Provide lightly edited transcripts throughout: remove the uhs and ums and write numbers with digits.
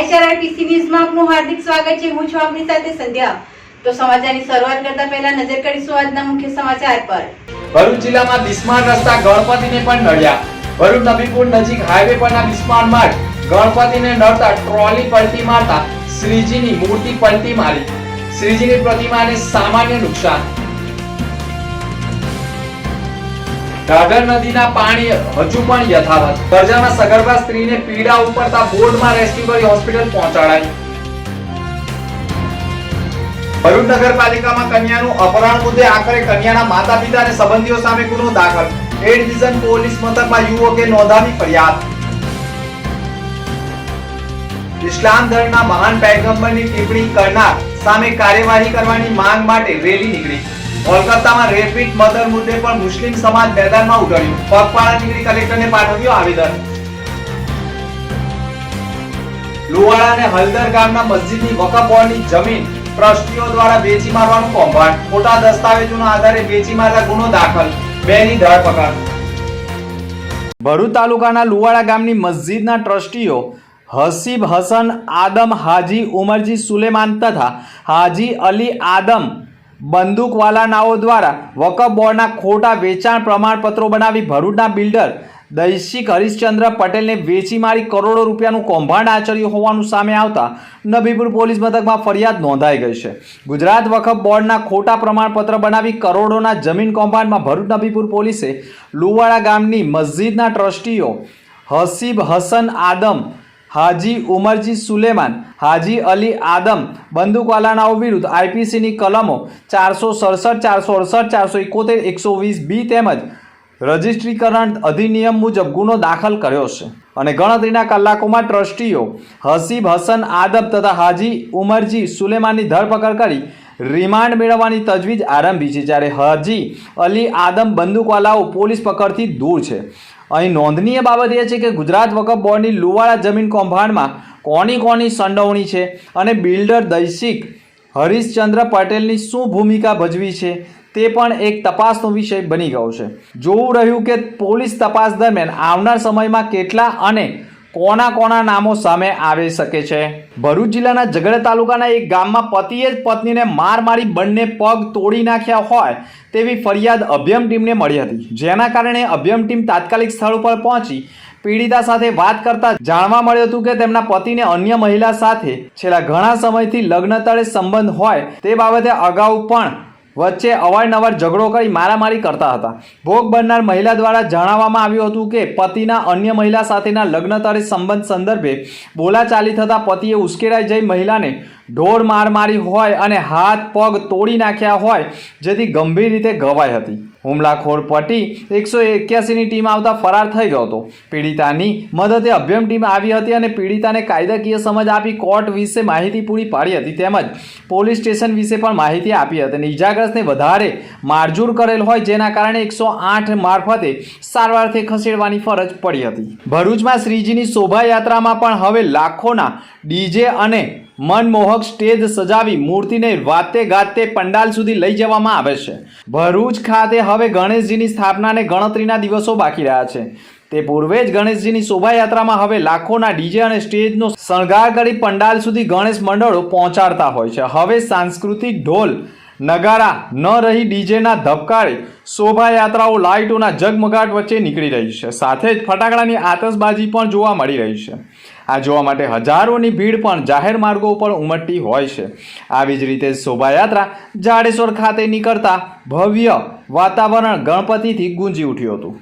ICRIPC ન્યૂઝમાં આપનું હાર્દિક સ્વાગત છે। હું છું આપની સાથે સંધ્યા। તો સમાચારની શરૂઆત કરતા પહેલા નજર કરીશું આજના મુખ્ય સમાચાર પર। ભરૂચ જિલ્લામાં બિસ્માર રસ્તા ગણપતિને પણ નડ્યા। ભરૂચ નબીપુર નજીક હાઈવે પરના બિસ્માર માર્ગ ગણપતિને નડતા ટ્રોલી પલટી મારતા શ્રીજીની મૂર્તિ પલટી મારી। શ્રીજીની પ્રતિમાને સામાન્ય નુકસાન। ઢાઢર નદીના પાણી હજુ પણ યથાવત। કરજામાં સગર્ભા સ્ત્રીને પીડા ઉપડતા બોર્ડમાં રેસ્ક્યુ કરી હોસ્પિટલ પહોંચાડાઈ। ભરૂચ નગરપાલિકામાં કન્યાનું અપહરણ મુદ્દે આખરે કન્યાના માતા પિતા અને સંબંધીઓ સામે ગુનો દાખલ। એ ડિવિઝન પોલીસ મથકમાં યુવકે નોંધાવી ફરિયાદ। ઇસ્લામ ધર્મના મહાન પૈગંબરની ટિપ્પણી કરનાર સામે કાર્યવાહી કરવાની માંગ માટે રેલી નીકળી। કોલકાતામાં રેપિડ મર્ડર મુદ્દે પણ મુસ્લિમ સમાજ મેદાનમાં ઉતર્યું। પગપાળા નીકળી કલેક્ટરને પાઠવ્યું આવેદન। લુવાડા અને હલદર ગામના મસ્જિદની વકફ બોર્ડની જમીન ટ્રસ્ટીઓ દ્વારા વેચી મારવાનું કૌભાંડ। ખોટા દસ્તાવેજોના આધારે વેચી મારતા ગુનો દાખલ। બેની ધરપકડ। ભરૂચ તાલુકાના લુવાડા ગામની મસ્જિદના ટ્રસ્ટીઓ હસીબ હસન આદમ, હાજી ઉમરજી સુલેમાન તથા હાજી અલી આદમ બંદૂકવાલાનાઓ દ્વારા વકફ બોર્ડના ખોટા વેચાણ પ્રમાણપત્રો બનાવી ભરૂચના બિલ્ડર દૈશિક હરીશચંદ્ર પટેલને વેચી મારી કરોડો રૂપિયાનું કૌભાંડ આચર્યું હોવાનું સામે આવતા નબીપુર પોલીસ મથકમાં ફરિયાદ નોંધાઈ ગઈ છે। ગુજરાત વકફ બોર્ડના ખોટા પ્રમાણપત્ર બનાવી કરોડોના જમીન કૌભાંડમાં ભરૂચ નબીપુર પોલીસે લુવાડા ગામની મસ્જિદના ટ્રસ્ટીઓ હસીબ હસન આદમ, હાજી ઉમરજી સુલેમાન, હાજી અલી આદમ બંદૂકવાલાનાઓ વિરુદ્ધ IPCની કલમો 467, 468, 471, 120B તેમજ રજિસ્ટ્રીકરણ અધિનિયમ મુજબ ગુનો દાખલ કર્યો છે અને ગણતરીના કલાકોમાં ટ્રસ્ટીઓ હસીબ હસન આદમ તથા હાજી ઉમરજી સુલેમાનની ધરપકડ કરી રિમાન્ડ મેળવવાની તજવીજ આરંભી છે। જ્યારે હાજી અલી આદમ બંદૂકવાલાઓ પોલીસ પકડથી દૂર છે। અહીં નોંધનીય બાબત એ છે કે ગુજરાત વકફ બોર્ડની લુવાડા જમીન કૌભાંડમાં કોની સંડોવણી છે અને બિલ્ડર દૈશિક હરીશચંદ્ર પટેલની શું ભૂમિકા ભજવી છે તે પણ એક તપાસનો વિષય બની ગયો છે। જોવું રહ્યું કે પોલીસ તપાસ દરમિયાન આવનાર સમયમાં કેટલા અને કોના નામો સામે આવી શકે છે। ભરૂચ જિલ્લાના ઝઘડા તાલુકાના એક ગામમાં પતિએ જ પત્નીને મારી બંને પગ તોડી નાખ્યા હોય તેવી ફરિયાદ અભયમ ટીમને મળી હતી। જેના કારણે અભયમ ટીમ તાત્કાલિક સ્થળ પર પહોંચી પીડિતા સાથે વાત કરતા જાણવા મળ્યું હતું કે તેમના પતિને અન્ય મહિલા સાથે છેલ્લા ઘણા સમયથી લગ્નતળે સંબંધ હોય તે બાબતે અગાઉ પણ વચ્ચે અવારનવાર ઝઘડો કરી મારામારી કરતા હતા। ભોગ બનનાર મહિલા દ્વારા જણાવવામાં આવ્યું હતું કે પતિના અન્ય મહિલા સાથેના લગ્નતળે સંબંધ સંદર્ભે બોલાચાલી થતા પતિએ ઉશ્કેરાઈ જઈ મહિલાને ઢોર માર મારી હોય અને હાથ પગ તોડી નાખ્યા હોય જેથી ગંભીર રીતે ઘવાઈ હતી। હુમલાખોર પતિ 181ની ટીમ આવતા ફરાર થઈ ગયો હતો। પીડિતાની મદદે અભયમ ટીમ આવી હતી અને પીડિતાને કાયદાકીય સમજ આપી કોર્ટ વિશે માહિતી પૂરી પાડી હતી તેમજ પોલીસ સ્ટેશન વિશે પણ માહિતી આપી હતી અને ઇજાગ્રસ્તને વધારે મારઝૂડ કરેલ હોય જેના કારણે 108 મારફતે સારવારથી ખસેડવાની ફરજ પડી હતી। ભરૂચમાં શ્રીજીની શોભાયાત્રામાં પણ હવે લાખોના ડીજે અને મનમોહક સ્ટેજ સજાવી મૂર્તિને વાતે ગાતે પંડાલ સુધી લઈ જવામાં આવે છે। ભરૂચ ખાતે હવે ગણેશજીની સ્થાપનાને ગણતરીના દિવસો બાકી રહ્યા છે। તે પૂર્વે જ ગણેશજીની શોભાયાત્રામાં હવે લાખોના ડીજે અને સ્ટેજનો શણગાર કરી પંડાલ સુધી ગણેશ મંડળો પહોંચાડતા હોય છે। હવે સાંસ્કૃતિક ઢોલ નગારા ન રહી ડીજેના ધબકારે શોભાયાત્રાઓ લાઇટોના જગમગાટ વચ્ચે નીકળી રહી છે। સાથે જ ફટાકડાની આતશબાજી પણ જોવા મળી રહી છે। આ જોવા માટે હજારોની ભીડ પણ જાહેર માર્ગો ઉપર ઉમટતી હોય છે। આવી જ રીતે શોભાયાત્રા જાડેશ્વર ખાતે નીકળતા ભવ્ય વાતાવરણ ગણપતિથી ગુંજી ઉઠ્યું હતું।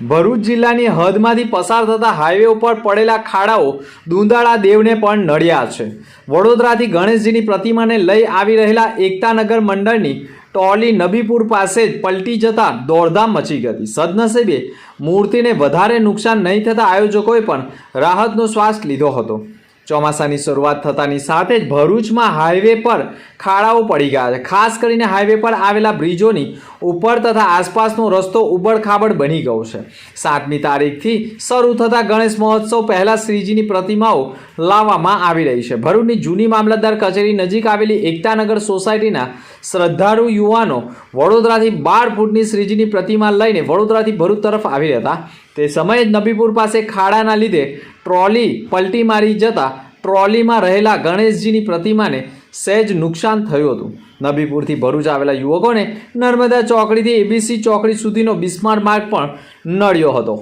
ભરૂચ જિલ્લાની હદમાંથી પસાર થતા હાઈવે ઉપર પડેલા ખાડાઓ દુંદાળા દેવને પણ નડ્યા છે। વડોદરાથી ગણેશજીની પ્રતિમાને લઈ આવી રહેલા એકતાનગર મંડળની ટોલી નબીપુર પાસે જ પલટી જતા દોડધામ મચી ગઈ હતી। સદનસીબે મૂર્તિને વધારે નુકસાન નહીં થતા આયોજકોએ પણ રાહતનો શ્વાસ લીધો હતો। ચોમાસાની શરૂઆત થતાની સાથે જ ભરૂચમાં હાઈવે પર ખાડાઓ પડી ગયા છે. ખાસ કરીને હાઈવે પર આવેલા બ્રિજોની ઉપર તથા આસપાસનો રસ્તો ઉબડખાબડ બની ગયો છે. 7મી તારીખથી શરૂ થતા ગણેશ મહોત્સવ પહેલા શ્રીજીની પ્રતિમાઓ લાવવામાં આવી રહી છે. ભરૂચની જૂની મામલતદાર કચેરી નજીક આવેલી એકતાનગર સોસાયટીના શ્રદ્ધાળુ યુવાનો વડોદરાથી 12 ફૂટની શ્રીજીની પ્રતિમા લઈને વડોદરાથી ભરૂચ તરફ આવી રહ્યા હતા. તે સમયે જ નબીપુર પાસે ખાડાના લીધે ટ્રોલી પલટી મારી જતા ટ્રોલીમાં રહેલા ગણેશજીની પ્રતિમાને સહેજ નુકસાન થયું હતું. નબીપુરથી ભરૂચ આવેલા યુવકોને નર્મદા ચોકડીથી એબીસી ચોકડી સુધીનો બિસ્માર માર્ગ પણ નડ્યો હતો.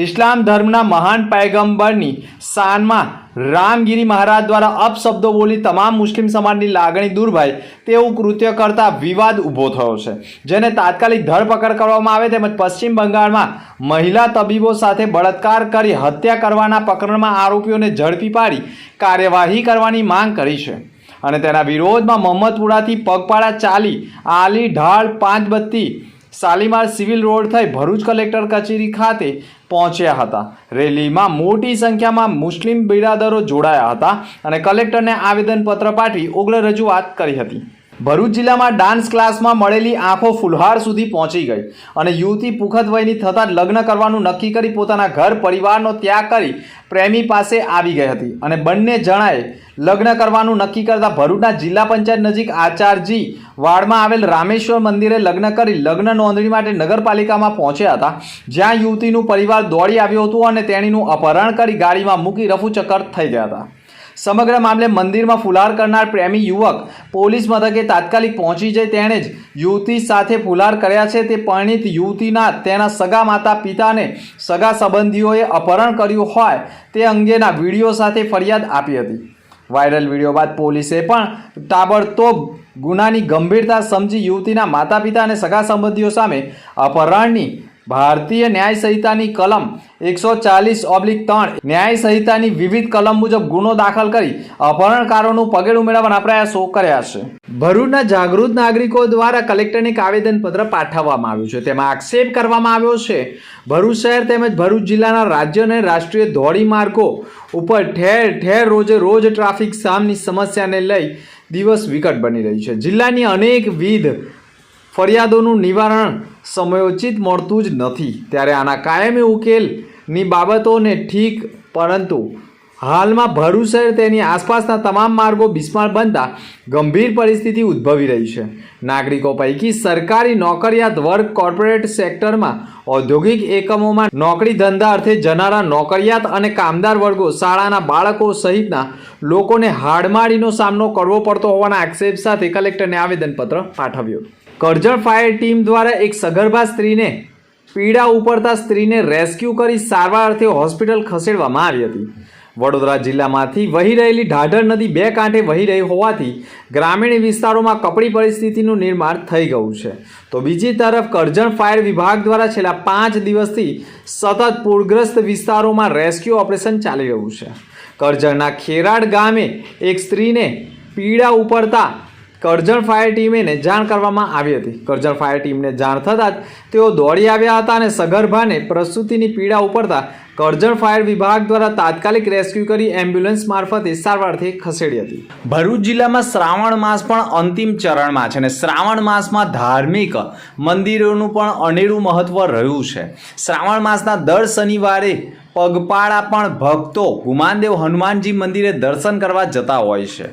ઇસ્લામ ધર્મના મહાન પૈગંબરની શાનમાં રામગીરી મહારાજ દ્વારા અપશબ્દો બોલી તમામ મુસ્લિમ સમાજની લાગણી દુર્ભાય તેવું કૃત્ય કરતા વિવાદ ઊભો થયો છે, જેને તાત્કાલિક ધરપકડ કરવામાં આવે તેમજ પશ્ચિમ બંગાળમાં મહિલા તબીબો સાથે બળાત્કાર કરી હત્યા કરવાના પ્રકરણમાં આરોપીઓને ઝડપી પાડી કાર્યવાહી કરવાની માંગ કરી છે. અને તેના વિરોધમાં મોહમ્મદપુરાથી પગપાળા ચાલી આલી ઢાળ 5 બત્તી શાલીમાર સિવિલ રોડ થઈ ભરૂચ કલેક્ટર કચેરી ખાતે પહોંચ્યા હતા. રેલીમાં મોટી સંખ્યામાં મુસ્લિમ બિરાદરો જોડાયા હતા અને કલેક્ટરને આવેદનપત્ર પાઠવી ઉગ્ર રજૂઆત કરી હતી. ભરૂચ જિલ્લામાં ડાન્સ ક્લાસમાં મળેલી આંખો ફુલહાર સુધી પહોંચી ગઈ અને યુવતી પુખ્ત વયની થતાં જ લગ્ન કરવાનું નક્કી કરી પોતાના ઘર પરિવારનો ત્યાગ કરી પ્રેમી પાસે આવી ગઈ હતી અને બંને જણાએ લગ્ન કરવાનું નક્કી કરતા ભરૂચના જિલ્લા પંચાયત નજીક આચારજી વાડમાં આવેલ રામેશ્વર મંદિરે લગ્ન કરી લગ્ન નોંધણી માટે નગરપાલિકામાં પહોંચ્યા હતા, જ્યાં યુવતીનું પરિવાર દોડી આવ્યું હતું અને તેણીનું અપહરણ કરી ગાડીમાં મૂકી રફુચક્કર થઈ ગયા હતા. સમગ્ર મામલે મંદિરમાં ફુલાર કરનાર પ્રેમી યુવક પોલીસ મથકે તાત્કાલિક પહોંચી જઈ તેણે જ યુવતી સાથે ફુલાર કર્યા છે તે પરિણીત યુવતીના તેના સગા માતા પિતાને સગા સંબંધીઓએ અપહરણ કર્યું હોય તે અંગેના વિડીયો સાથે ફરિયાદ આપી હતી. વાયરલ વિડીયો બાદ પોલીસે પણ તાબડતોબ ગુનાની ગંભીરતા સમજી યુવતીના માતા પિતા અને સગા સંબંધીઓ સામે અપહરણની ભારતીય ન્યાય સંહિતાની કલમ 140/3 ન્યાય સંહિતાની વિવિધ કલમ મુજબ ગુનો દાખલ કરી અપહરણકારોનું પગેડું મેળવવાના પ્રયાસો કર્યા છે. ભરૂચના જાગૃત નાગરિકો દ્વારા કલેક્ટરને એક આવેદનપત્ર પાઠવવામાં આવ્યું છે. તેમાં આક્ષેપ કરવામાં આવ્યો છે ભરૂચ શહેર તેમજ ભરૂચ જિલ્લાના રાજ્ય અને રાષ્ટ્રીય ધોરીમાર્ગો ઉપર ઠેર ઠેર રોજે રોજ ટ્રાફિક જામની સમસ્યાને લઈ દિવસ વિકટ બની રહી છે. જિલ્લાની અનેકવિધ ફરિયાદોનું નિવારણ સમયોચિત મળતું જ નથી, ત્યારે આના કાયમી ઉકેલની બાબતોને ઠીક, પરંતુ હાલમાં ભરૂચ શહેર તેની આસપાસના તમામ માર્ગો બિસ્માર બનતા ગંભીર પરિસ્થિતિ ઉદ્ભવી રહી છે. નાગરિકો પૈકી સરકારી નોકરિયાત વર્ગ કોર્પોરેટ સેક્ટરમાં ઔદ્યોગિક એકમોમાં નોકરી ધંધા અર્થે જનારા નોકરિયાત અને કામદાર વર્ગો શાળાના બાળકો સહિતના લોકોને હાડમારીનો સામનો કરવો પડતો હોવાના આક્ષેપ સાથે કલેક્ટરને આવેદનપત્ર પાઠવ્યું. કરજણ ફાયર ટીમ દ્વારા એક સગર્ભા સ્ત્રીને પીડા ઉપડતા સ્ત્રીને રેસ્ક્યુ કરી સારવાર અર્થે હોસ્પિટલ ખસેડવામાં આવી હતી. વડોદરા જિલ્લામાંથી વહી રહેલી ઢાઢર નદી 2 કાંઠે વહી રહી હોવાથી ગ્રામીણ વિસ્તારોમાં કપરી પરિસ્થિતિનું નિર્માણ થઈ ગયું છે. તો બીજી તરફ કરજણ ફાયર વિભાગ દ્વારા છેલ્લા 5 દિવસથી સતત પૂરગ્રસ્ત વિસ્તારોમાં રેસ્ક્યુ ઓપરેશન ચાલી રહ્યું છે. કરજણના ખેરાડ ગામે એક સ્ત્રીને પીડા ઉપડતા કરજણ ફાયર ટીમને જાણ કરવામાં આવી હતી. કરજણ ફાયર ટીમને જાણ થતાં જ તેઓ દોડી આવ્યા હતા અને સગર્ભાને પ્રસૂતિની પીડા ઉપડતા કરજણ ફાયર વિભાગ દ્વારા તાત્કાલિક રેસ્ક્યુ કરી એમ્બ્યુલન્સ મારફતે સારવારથી ખસેડી હતી. ભરૂચ જિલ્લામાં શ્રાવણ માસ પણ અંતિમ ચરણમાં છે અને શ્રાવણ માસમાં ધાર્મિક મંદિરોનું પણ અનેરું મહત્વ રહ્યું છે. શ્રાવણ માસના દર શનિવારે પગપાળા પણ ભક્તો ગુમાનદેવ હનુમાનજી મંદિરે દર્શન કરવા જતા હોય છે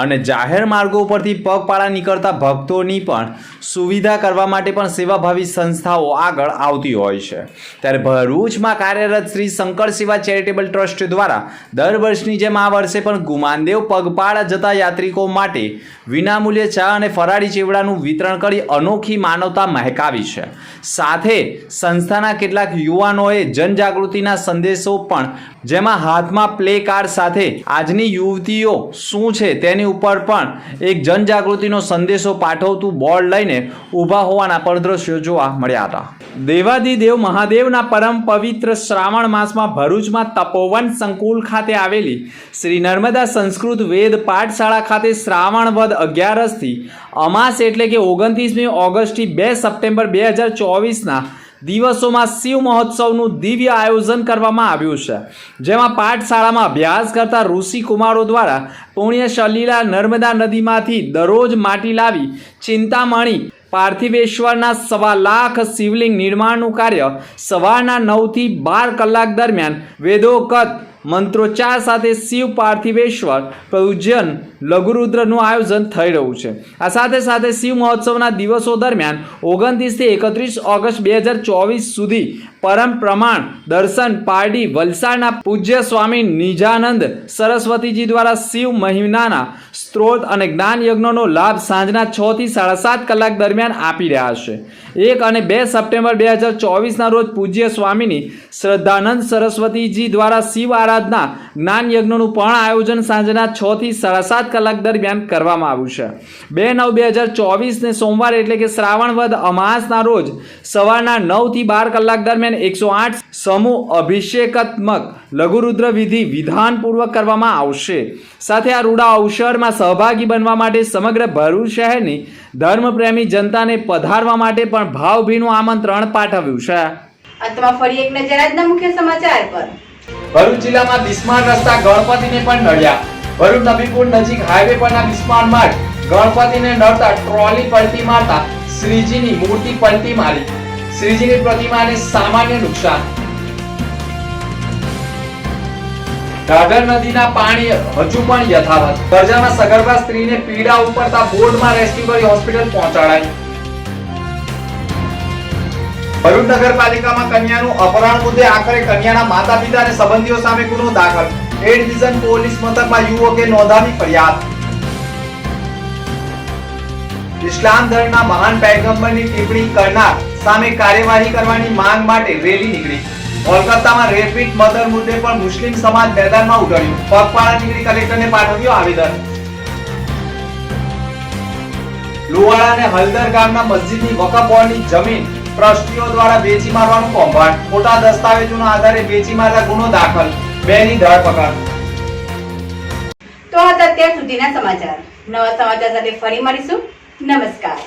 અને જાહેર માર્ગો પરથી પગપાળા નીકળતા ભક્તોની પણ સુવિધા કરવા માટે પણ સેવાભાવી સંસ્થાઓ આગળ આવતી હોય છે. ત્યારે ભરૂચમાં કાર્યરત શ્રી શંકર સેવા ચેરિટેબલ ટ્રસ્ટ દ્વારા દર વર્ષની જેમ આ વર્ષે પણ ગુમાનદેવ પગપાળા જતા યાત્રિકો માટે વિનામૂલ્યે ચા અને ફરાળી ચેવડાનું વિતરણ કરી અનોખી માનવતા મહેકાવી છે. સાથે સંસ્થાના કેટલાક યુવાનોએ જનજાગૃતિના સંદેશો પણ, જેમાં હાથમાં પ્લે કાર્ડ સાથે આજની યુવતીઓ શું છે તેની ઉપર પણ એક જનજાગૃતિનો સંદેશો પાઠવતું બોર્ડ લઈને ઊભા હોવાના પણ દ્રશ્યો જોવા મળ્યા હતા. દેવાધિદેવ મહાદેવના પરમ પવિત્ર શ્રાવણ માસમાં ભરૂચમાં તપોવન સંકુલ ખાતે આવેલી શ્રી નર્મદા સંસ્કૃત વેદ પાઠશાળા ખાતે શ્રાવણ વદ 11 થી અમાસ એટલે કે 29મી ઓગસ્ટથી 2 સપ્ટેમ્બર 2024ના દિવસોમાં શિવ મહોત્સવનું દિવ્ય આયોજન કરવામાં આવ્યું છે, જેમાં પાઠશાળામાં અભ્યાસ કરતા ઋષિ કુમારો દ્વારા પુણ્ય સલીલા નર્મદા નદીમાંથી દરરોજ માટી લાવી ચિંતામણી પાર્થિવેશ્વરના 1.25 લાખ શિવલિંગ નિર્માણનું કાર્ય સવારના 9 થી 12 કલાક દરમિયાન વેદોક્ત મંત્રોચ્ચાર સાથે શિવ પાર્થિવેશ્વર પૂજન લઘુરુદ્રનું આયોજન થઈ રહ્યું છે। આ સાથે સાથે શિવ મહોત્સવના દિવસો દરમિયાન 29 થી 31 ઓગસ્ટ 2024 સુધી પરમ પ્રમાણ દર્શન પારડી વલસાડના પૂજ્ય સ્વામી નિજાનંદ સરસ્વતીજી દ્વારા શિવ મહિનાના સ્ત્રોત અને જ્ઞાન યજ્ઞનો લાભ સાંજના 6 થી 7.5 કલાક દરમિયાન આપી રહ્યા છે। 1 અને 2 સપ્ટેમ્બર 2024ના રોજ પૂજ્ય સ્વામીની શ્રદ્ધાનંદ સરસ્વતીજી દ્વારા શિવ આરાધના જ્ઞાન યજ્ઞનું પણ આયોજન સાંજના 6 થી 7.5 કલાક દરમિયાન કરવામાં આવ્યું છે। 2/9/2024 ને સોમવાર એટલે કે શ્રાવણ વદ અમાસના રોજ સવારના 9 થી 12 કલાક દરમિયાન 108 સમૂહ અભિષેકાત્મક લઘુરુદ્ર વિધિ વિધાનપૂર્વક કરવામાં આવશે। સાથે આ રૂડા અવસરમાં સહભાગી બનવા માટે સમગ્ર ભરૂચ શહેરની ધર્મપ્રેમી જનતાને પધારવા માટે પણ ભાવભીનું આમંત્રણ પાઠવ્યું છે। અંતમાં ફરી એક નજર આજના મુખ્ય સમાચાર પર। ભરૂચ જિલ્લામાં બિસ્માર રસ્તા ગણપતિને પણ નડ્યા। ભરૂચ નબીપુર નજીક હાઈવે પરના બિસ્માર માર્ગ ગણપતિને નડતા ટ્રોલી પલટી મારતા શ્રીજીની મૂર્તિ પલટી મારી। શ્રીજીની પ્રતિમાને સામાન્ય નુકસાન। ઢાઢર નદીના પાણી હજુ પણ યથાવત। કરજામાં સગર્ભા સ્ત્રીને પીડા ઉપડતા બોર્ડમાં રેસ્ક્યુ કરી હોસ્પિટલ પહોંચાડાઈ। ભરૂચ નગરપાલિકામાં કન્યાનું અપહરણ મુદ્દે આખરે કન્યાના માતા પિતા અને સંબંધીઓ સામે ગુનો દાખલ। એ ડિવિઝન પોલીસ મથકમાં યુવકે નોંધાવી ફરિયાદ। ઇસ્લામ ધર્મના મહાન પૈગંબરની ટિપ્પણી કરનાર સામે કાર્યવાહી કરવાની માંગ માટે રેલી નીકળી। કોલકાતામાં રેપિડ મર્ડર મુદ્દે પણ મુસ્લિમ સમાજ મેદાનમાં ઉતર્યું। પગપાળા નીકળી કલેક્ટરને પાઠવ્યું આવેદન। લુવાડા અને હલદર ગામના મસ્જિદની વકફ બોર્ડની જમીન ટ્રસ્ટીઓ દ્વારા વેચી મારવાનું કૌભાંડ। ખોટા દસ્તાવેજોના આધારે વેચી મારતા ગુનો દાખલ। 2 ની ધરપકડ। તો આ હતા અત્યાર સુધીના સમાચાર। નવા સમાચાર સાથે ફરી મળીશું। નમસ્કાર।